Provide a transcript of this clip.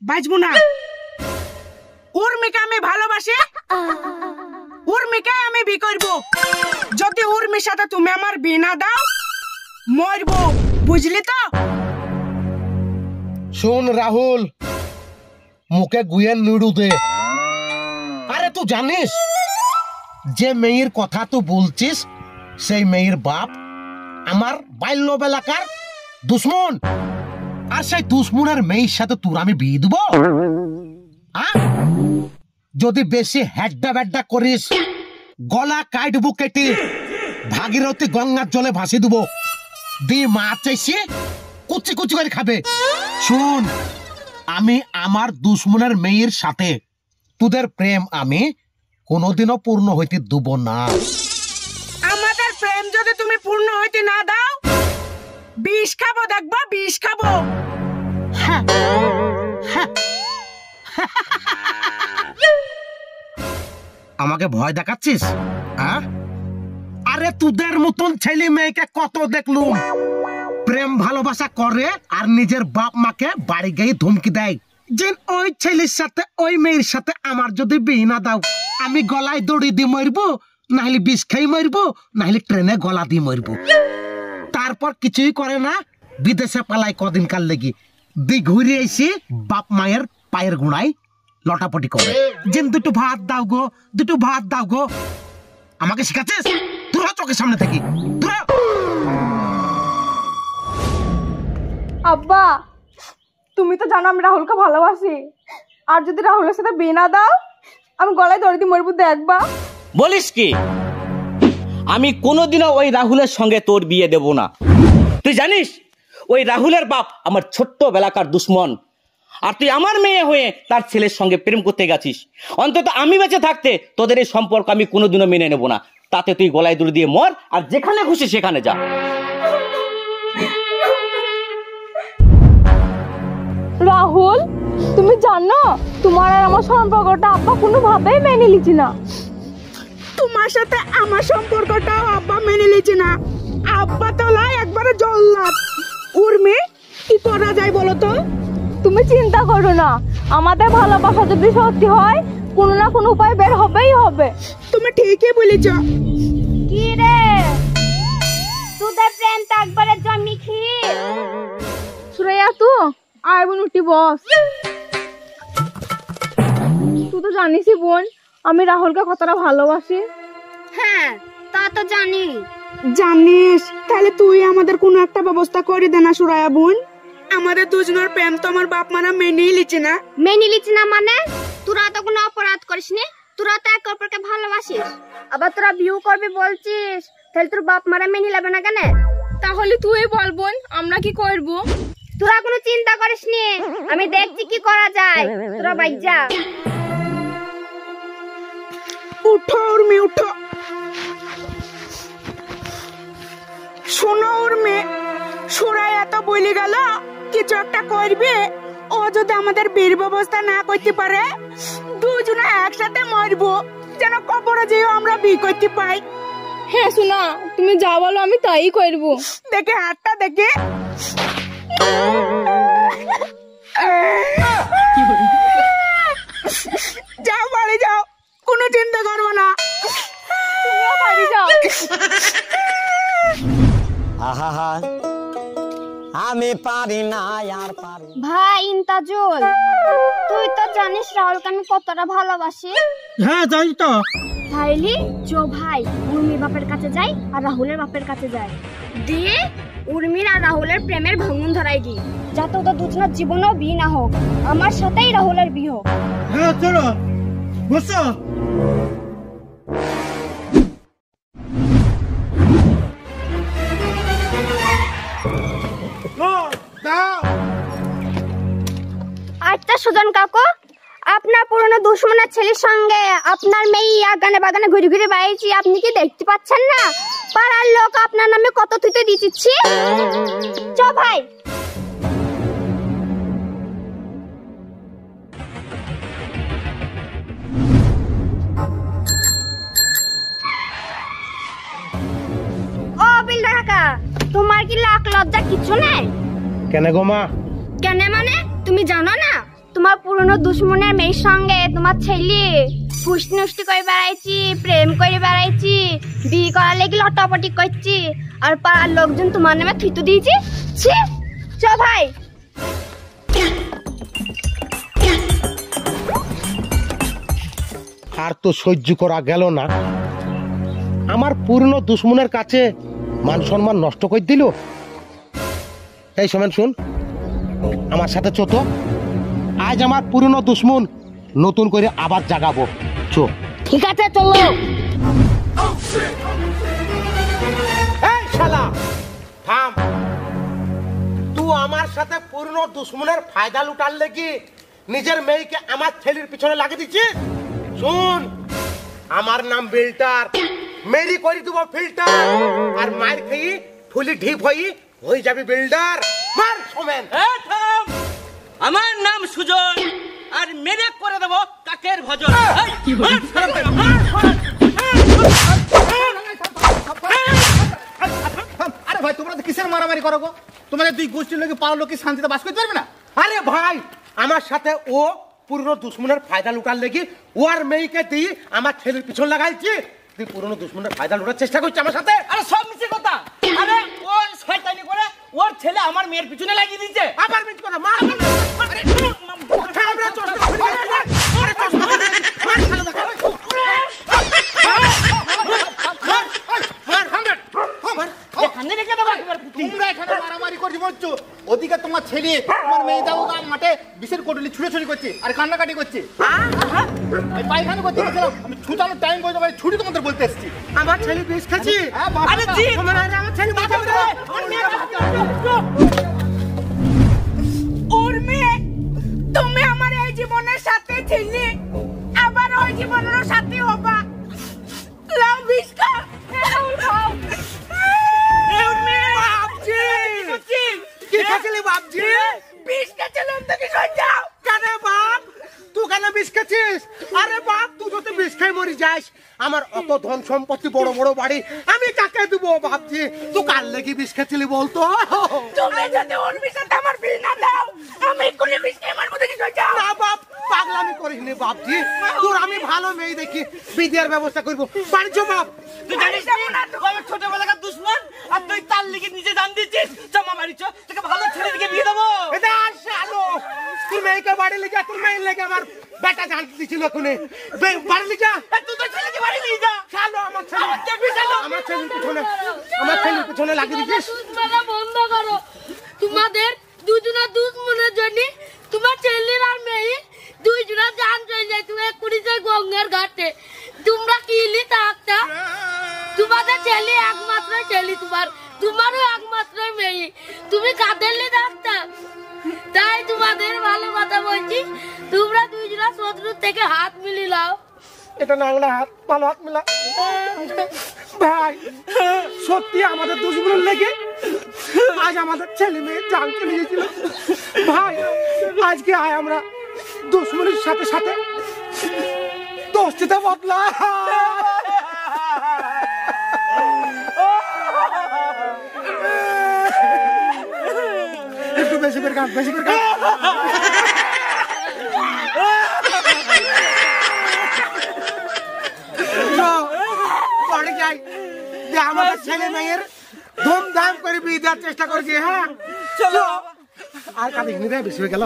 বাঁচবো না। উর্মিকে আমি ভালোবাসি, উর্মিকে আমি বিয়ে করবো। যদি উর্মির সাথে তুমি আমার বিয়ে না দাও মরবো, বুঝলি তো? শোন রাহুল, মুখে গুয়ের নুড়ু দে। আরে তুই জানিস যে মেয়ের কথা তুই বলছিস সেই মেয়ের বাপ আমার বাল্যবেলাকার দুশ্মন, আর সেই দুশ্মনের মেয়ের সাথে তোর আমি বিয়ে দেবো? যদি বেশি হেড্ডা বেড্ডা করিস গলা কাটবো কেটে ভাগীরথী গঙ্গার জলে ভাসি দেবো, দিয়ে মাছ এসে কুচি কুচি করে খাবে। শুন, আমি আমার দুশ্মনের মেয়ের সাথে তোদের প্রেম আমি কোনোদিনও পূর্ণ হইতে দেব না। আমাদের প্রেম যদি তুমি পূর্ণ হইতে না দাও বিষ খাবো, দেখবা বিষ খাবো। আমাকে ভয় দেখাচ্ছিস? আরে তোদের মতন ছেলে মেয়েকে কত দেখলুম প্রেম ভালোবাসা করে আর নিজের বাপ মাকে বাড়ি গিয়ে ধমকি দেয় যে ওই ছেলের সাথে ওই মেয়ের সাথে আমার যদি বিয়ে না দাও আমি গলায় দড়ি দিয়ে মরবো, নাহলে বিষ খাই মরবো, নাহলে ট্রেনে গলা দিয়ে মরবো। তারপর কিছুই করে না, বিদেশে পালাই কদিন কাল লেগে ঘুরে এসে বাপ মায়ের পায়ের গুড়ায় লটাপটি করে যে দুটো ভাত দাও গো, দুটো ভাত দাও গো। আমাকে শিখাচ্ছিস? তোরা চোখের সামনে থেকে তোরা। আব্বা, তুমি তো জানো আমি রাহুলকে ভালোবাসি, আর যদি রাহুলের সাথে বিয়ে না দাও আমি গলায় দড়ি দিয়ে মরবো, দেখবা। বলিস কি? আমি কোনোদিনও ওই রাহুলের সঙ্গে তোর বিয়ে দেব না। তুই জানিস ওই রাহুলের বাপ আমার ছোট্ট বেলাকার দুশ্মন, আর তুই আমার মেয়ে হয়ে তার ছেলের সঙ্গে প্রেম করতে গেছিস। অন্তত আমি বেঁচে থাকতে তোদের এই সম্পর্ক আমি কোনোদিনও মেনে নেব না। তাতে তুই গলায় দড়ি দিয়ে মর আর যেখানে খুশি সেখানে যা। রাহুল, তুমি জানো তোমার আর আমার সম্পর্কটা আব্বা কোনোভাবেই মেনে নিচ্ছে না। তোমার সাথে আমার সম্পর্কটাও আব্বা মেনে নিচ্ছে না। আব্বা তো লাই একবারে জল্লাদ। উর্মি, কি করা যায় বলো তো? তুমি চিন্তা করো না, আমাদের ভালোবাসা যদি সত্যি হয় কোনো না কোনো উপায় বের হবেই হবে। তুমি ঠিকই বলেছ। কি রে, তোদের প্রেম তো একবারে জমি ক্ষীর। সুরাইয়া তু আয় বোন, উঠি বস। তুই তো জানিসই বোন আমি রাহুলকে কতটা ভালোবাসি। হ্যাঁ তা তো জানি। জানিস? তাহলে তুই আমাদের কোনো একটা ব্যবস্থা করে দে না সুরাইয়া বোন। আমাদের দুজনের প্রেম তো আমার বাপ মারা মেনেই লিচ্ছে না। মেনে লিচ্ছি না মানে? তোরা তো কোনো অপরাধ করিসনি, তোরা তো একে অপরকে ভালোবাসিস। আবার তোরা বিয়ে করবি বলছিস, তাহলে তোর বাপ মারা মেনে নেবে না কেন? তাহলে তুই বল বোন, আমরা কি করবো? তোরা কোনো চিন্তা করিসনি, আমি দেখছি কি করা যায়। তোরা বাইক যা। উঠো উর্মি, উঠো। শোনো উর্মি, সুরাইয়া তো বলে গেল কিছু একটা করবে। ও যদি আমাদের বিয়ের ব্যবস্থা না করতে পারে দুজনে একসাথে মরবো, যেন কবরে যেও আমরা বিয়ে করতে পাই। হ্যাঁ শোনা, তুমি যা বলো আমি তাই করবো। দেখে হাতটা দেখে। যাও বাড়ি যাও, কোনো চিন্তা করবো না। বাড়ি যাও। আহা, আমি পারি না আর পারি। ভাই ইন্তাজুল, তুই তো জানিস রাহুলকে আমি কতটা ভালোবাসি। হ্যাঁ জানি তো। তাইলে চো ভাই উর্মির বাপের কাছে যাই আর রাহুলের বাপের কাছে যাই, দিয়ে উর্মির আর রাহুলের প্রেমের ভাঙন ধরাই দিই, যাতে ওদের দুজনের জীবনেও বিয়ে না হোক, আমার সাথেই রাহুলের বিয়ে হোক। হ্যাঁ চলো বসো। আচ্ছা সুজন কাকু, আপনার পুরনো দুশ্মনের ছেলের সঙ্গে আপনার মেয়ে আগানে বাগানে ঘুরে ঘুরে বেড়াইছি, আপনি কি দেখতে পাচ্ছেন না? পাড়ার লোক আপনার নামে কত থুতে দিচ্ছি। চ ভাই। ও বিল্ডার কাকা, তোমার কি লাখ লজ্জা কিছু নেই? কেন গো মা? কেন মানে তুমি জানো না তোমার পুরনো দুশ্মনের মেয়ের সঙ্গে তোমার ছেলে ফুষ্টি নষ্টি করে বেড়াইছি, প্রেম করে বেড়াইছি, বিয়ে করার লেগে লটাপটি করছি, আর পাড়ার লোকজন তোমার নামে থুতু দিয়েছি। ছি, চ ভাই। আর তো সহ্য করা গেল না, আমার পুরনো দুশ্মনের কাছে মান সম্মান নষ্ট করে দিল। এই শোনেন, শুন, আমার সাথে চো তো, আজ আমার পুরনো দুশ্মন নতুন করে আবার জাগাবো। চো। ঠিক আছে, চলো। এই শালা, থাম। তুই আমার সাথে পুরনো দুশ্মনের ফায়দা লুটার লেগে নিজের মেয়েকে আমার ছেলের পিছনে লাগিয়ে দিচ্ছিস। শুন, আমার নাম বিল্টার, মেরি করি দেবো ফিল্টার, আর মার খেয়ে ফুলি ঢিপ হয়ে যাবি বিল্ডার। মার সোমেন। আমার নাম সুজন, আর মেরে করে দেবো কাকের ভজন। আরে ভাই, তোমরা তো কিসের মারামারি করো গো? তোমাদের দুই গোষ্ঠীর লোকে পাড়ার লোকে শান্তিতে বাস করতে পারবে না? আরে ভাই, আমার সাথে ও পুরনো দুশ্মনের ফায়দা লুটার লেগে ও আর মেয়েকে দিয়ে আমার ছেলের পিছন লাগাইছি। তুই পুরনো দুশ্মনের ফায়দা লুটার চেষ্টা করছিস আমার সাথে? আরে সব মিছে কথা। আরে ওর শয়তানি করে ওর ছেলে আমার মেয়ের পিছনে লাগিয়ে দিয়েছে। আবার মিথ্যে কথা। মার। তোমরা এখানে মারামারি করছি বলছো, ওদিকে তোমার ছেলে তোমার মেয়ে যাও মাঠে বিষের কোটলি ছুড়ে করছে আর কান্নাকাটি করছে। পায়খানা করতে গেছিলাম, আমি ছুটানোর টাইম বলতে পারি, ছুটি তোমাদের বলতে এসছি। আমার ছেলে বেশ খাচ্ছি। আরে জি, আমার ছেলে উর্মি, তুমি আমার এই জীবনের সাথে ছিলে, আবার ওই জীবনের সাথে হবা। লাভ বিস্কা। কি খাচ্ছিলি বাপজি? বিষ খাচ্ছিলাম তো কি যাও। কেন বাপ, তুই কেন বিষ খাচ্ছিস? আরে বাপ, তুই যদি বিষ খাই মরি যাস, আমার অত ধন সম্পত্তি, বড় বড় বাড়ি, আমি কাকে দেবো ভাবছি? তুই কার লেগে বিষ খাচ্ছিলি বলতো? তুমি যদি উর্মির সাথে আমার বিয়ে না দাও, আমি কোন বিষ খেয়ে আমার মধ্যে কিছু যাও। না বাপ, পাগলামি করিসনি বাপজি। তোর আমি ভালো মেয়ে দেখি বিয়ের ব্যবস্থা করবো। বাড়ি চো বাপ। তুই জানিস না আমার ছোটবেলাকার দুশ্মন, আর তুই তার লিগে নিজে জান দিচ্ছিস। জমা বাড়ি চো, তোকে ভালো ছেলে দিকে বিয়ে দেবো। এটা শালো, তোর মেয়েকে বাড়ি লিখা, তোর মেয়ের লেগে আমার বেটা জানতে দিছিল কোনে। বাড়ি লিখা, তুই তো ছেলেকে বাড়ি নিয়ে যা। শালো, আমার ছেলে, আমার ছেলের পিছনে লাগিয়ে দিচ্ছিস। বন্ধ করো। তোমাদের দুজনের দুশ্মনের জন্য তোমার ছেলের আর মেয়ে দুইজনের জান চলে যায়। তুমি এক্ষুনি যাই গঙ্গার ঘাটে। তোমরা কি ইলি থাকতা? তোমাদের ছেলে একমাত্র ছেলে, তোমারও একমাত্র মেয়ে, তুমি কাদের লি থাকতা? তাই তোমাদের ভালো কথা বলছি, তোমরা দুইজনের শত্রুর থেকে হাত মিলিলাও। এটা নাংলা হাত, ভালো হাত মিলা। ভাই, সত্যি আমাদের দুশ্মনের লেগে আজ আমাদের ছেলে মেয়ে জান চলে গেছিল। ভাই, আজকে আয় আমরা দুশ্মনের সাথে সাথে দোস্তিতে বদলা। একটু বেশি করে কাঁদ, বেশি করে কাঁদ। পরে যাই যে আমাদের ছেলে মেয়ের ধুমধাম করে বিয়ে দেওয়ার চেষ্টা করছি। হ্যাঁ চলো, আর কাঁদিস নি রে, বেশি হয়ে গেল।